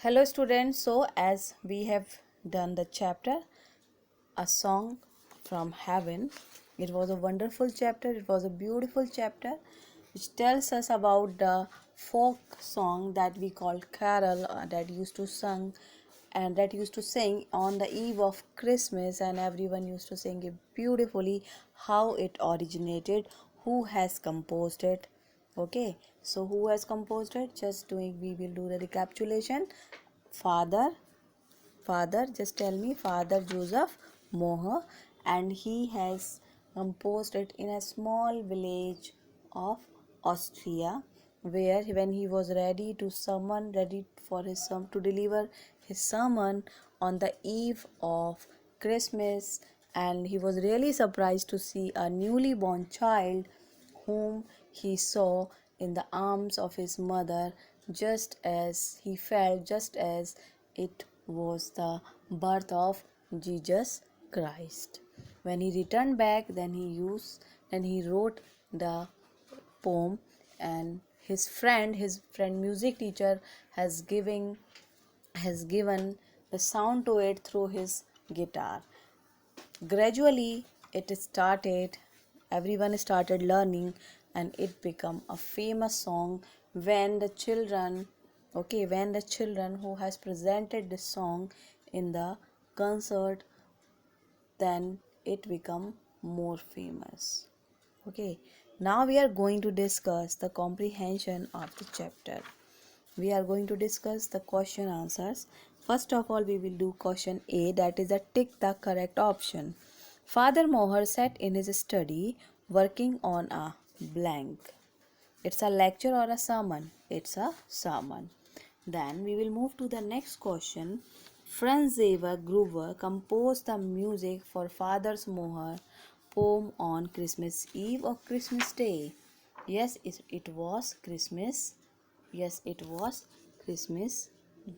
Hello students, so as we have done the chapter A Song from Heaven, it was a wonderful chapter, it was a beautiful chapter which tells us about the folk song that we call carol that used to sing and that used to sing on the eve of Christmas, and everyone used to sing it beautifully, how it originated, who has composed it. Okay, so who has composed it? We will do the recapitulation. Father, just tell me, Father Joseph Moher, and he has composed it in a small village of Austria, where when he was ready for his son to deliver his sermon on the eve of Christmas, and he was really surprised to see a newly born child whom he saw in the arms of his mother, just as it was the birth of Jesus Christ. When he returned back, then he wrote the poem, and his friend music teacher has given the sound to it through his guitar. Gradually everyone started learning, and it became a famous song. When the children who has presented this song in the concert, then it become more famous. Okay, now we are going to discuss the comprehension of the chapter. We are going to discuss the question answers. First of all, we will do question A, that is a tick the correct option. Father Moher sat in his study working on a blank. It's a lecture or a sermon? It's a sermon. Then we will move to the next question. Franz Xaver Gruber composed the music for Father Moher poem on Christmas Eve or Christmas Day. Yes, it was Christmas. Yes, it was Christmas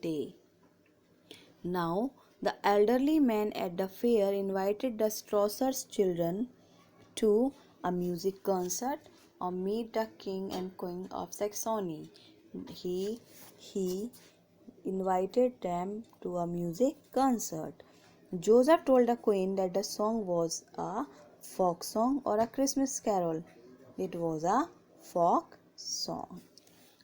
Day. Now, the elderly man at the fair invited the Strasser's children to a music concert or meet the king and queen of Saxony. He invited them to a music concert. Joseph told the queen that the song was a folk song or a Christmas carol. It was a folk song.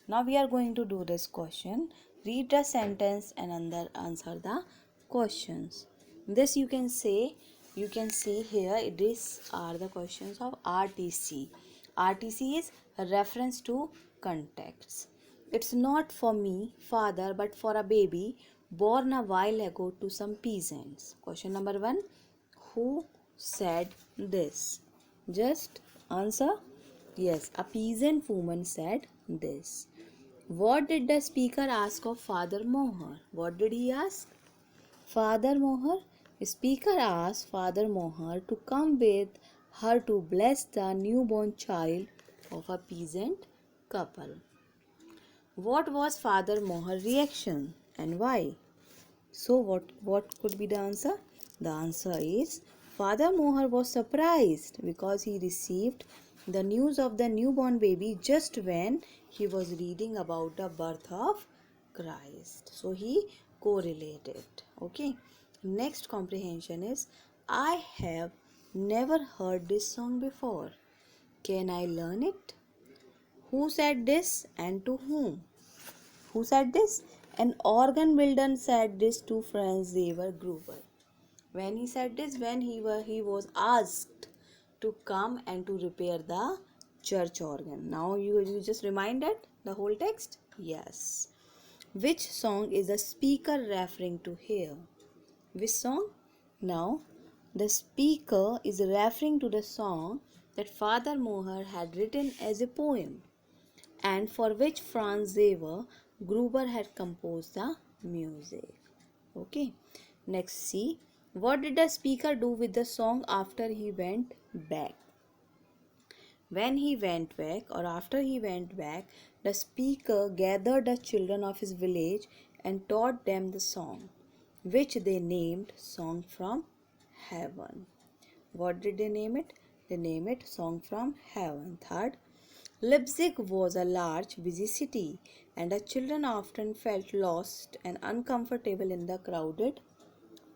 Now we are going to do this question. Read the sentence and answer the questions. This you can see here, these are the questions of RTC. RTC is a reference to context. It's not for me, father, but for a baby born a while ago to some peasants. Question number 1. Who said this? Just answer. Yes, a peasant woman said this. What did the speaker ask of Father Moher? What did he ask? Father Moher? Speaker asked Father Moher to come with her to bless the newborn child of a peasant couple. What was Father Moher's reaction and why? So what could be the answer? The answer is Father Moher was surprised because he received the news of the newborn baby just when he was reading about the birth of Christ. So he correlated. Okay. Next comprehension is I have never heard this song before. Can I learn it? Who said this and to whom? Who said this? An organ builder said this to Franz Xaver Gruber. When he said this, when he was asked to come and to repair the church organ. Now you just reminded the whole text? Yes. Which song is the speaker referring to here? Which song? Now the speaker is referring to the song that Father Moher had written as a poem, and for which Franz Xaver Gruber had composed the music. Okay. Next, see, what did the speaker do with the song after he went back? When he went back, or after he went back, the speaker gathered the children of his village and taught them the song, which they named Song from Heaven. What did they name it? They named it Song from Heaven. Third, Leipzig was a large, busy city, and the children often felt lost and uncomfortable in the crowded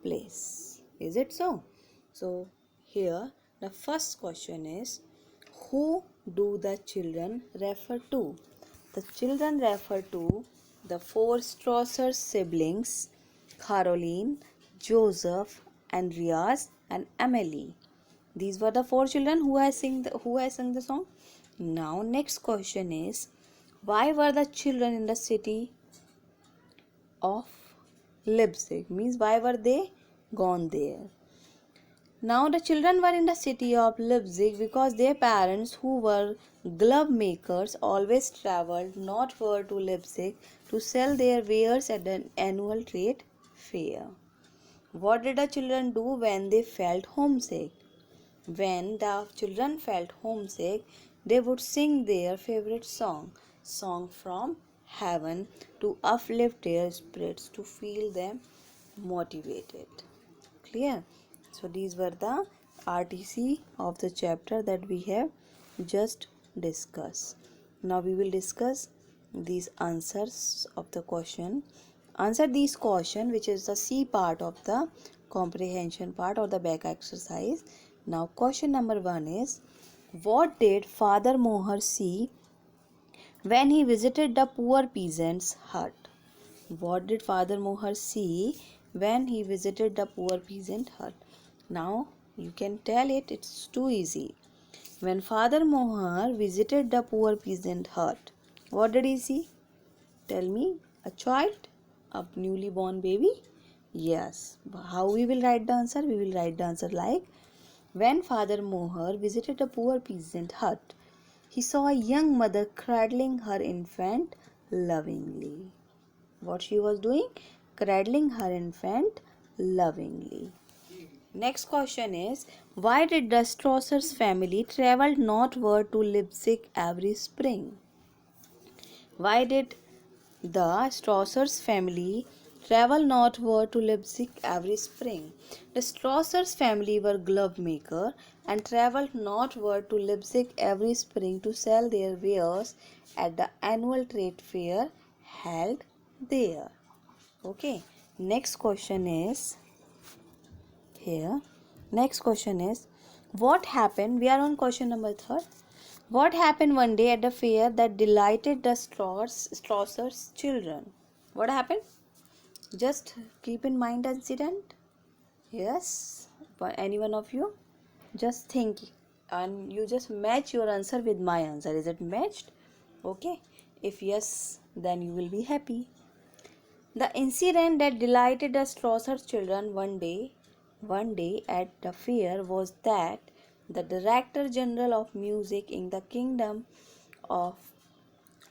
place. Is it so? So, here the first question is, who do the children refer to? The children refer to the four Strasser siblings, Caroline, Joseph, Andreas, and Emily. These were the four children who has sung the song. Now, next question is, why were the children in the city of Leipzig? Means why were they gone there? Now the children were in the city of Leipzig because their parents, who were glove makers, always traveled northward to Leipzig to sell their wares at an annual trade fair. What did the children do when they felt homesick? When the children felt homesick, they would sing their favorite song from heaven, to uplift their spirits, to feel them motivated. Clear? So these were the RTC of the chapter that we have just discussed. Now we will discuss these answers of the question. Answer these question, which is the C part of the comprehension part or the back exercise. Now question number 1 is, what did Father Mohar see when he visited the poor peasant's hut? What did Father Mohar see when he visited the poor peasant hut? Now you can tell it, it's too easy. When Father Mohar visited the poor peasant hut, what did he see? Tell me, a child? A newly born baby? Yes. How we will write the answer? We will write the answer like, when Father Mohar visited a poor peasant hut, he saw a young mother cradling her infant lovingly. What she was doing? Cradling her infant lovingly. Next question is, why did the Strasser's family travel northward to Leipzig every spring? Why did the Strasser's family travel northward to Leipzig every spring? The Strasser's family were glove maker and traveled northward to Leipzig every spring to sell their wares at the annual trade fair held there. Okay. Next question is, here. Next question is, what happened? We are on question number 3. What happened one day at the fair that delighted the Strasser's children? What happened? Just keep in mind the incident. Yes, but any one of you, just think and you just match your answer with my answer. Is it matched? Okay. If yes, then you will be happy. The incident that delighted the Strasser children one day at the fair was that the Director General of Music in the kingdom of,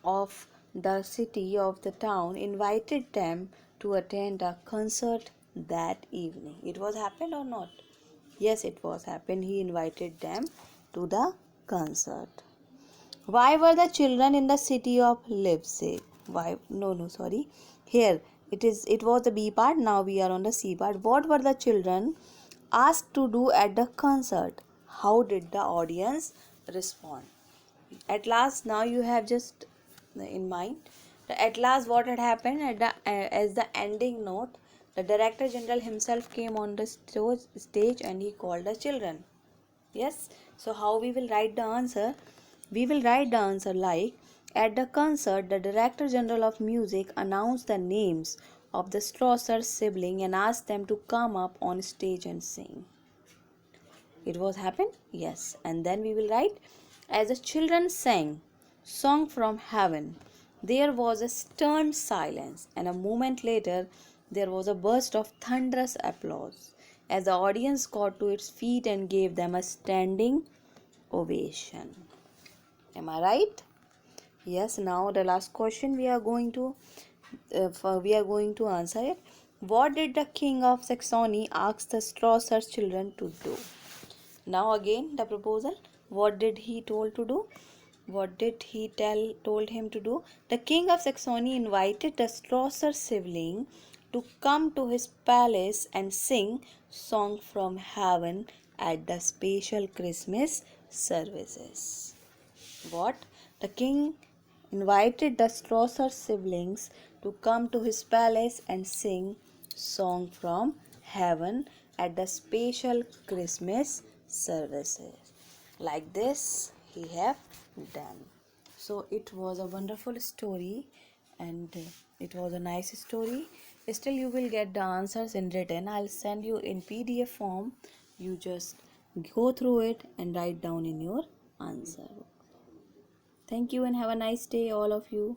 of the city of the town invited them to attend a concert that evening. It was happened or not? Yes, it was happened. He invited them to the concert. Why were the children in the city of Leipzig? Why? No, sorry. Here it was the B part. Now we are on the C part. What were the children asked to do at the concert? How did the audience respond? At last, now you have just in mind. At last, what had happened at as the ending note, the Director General himself came on the stage and he called the children. Yes. So how we will write the answer? We will write the answer like, at the concert, the Director General of Music announced the names of the Strasser sibling and asked them to come up on stage and sing. It was happened? Yes. And then we will write, as the children sang Song from Heaven, there was a stern silence, and a moment later there was a burst of thunderous applause as the audience got to its feet and gave them a standing ovation. Am I right? Yes. Now the last question we are going to answer it. What did the king of Saxony ask the Strasser children to do? Now again the proposal. What did he told to do? What did he told him to do? The king of Saxony invited the Strasser sibling to come to his palace and sing Song from Heaven at the special Christmas services. What? The king invited the Strasser siblings to come to his palace and sing song from heaven at the special Christmas services. Like this he have done. So it was a wonderful story, and it was a nice story. Still you will get the answers in written. I'll send you in PDF form. You just go through it and write down in your answer. Thank you and have a nice day, all of you.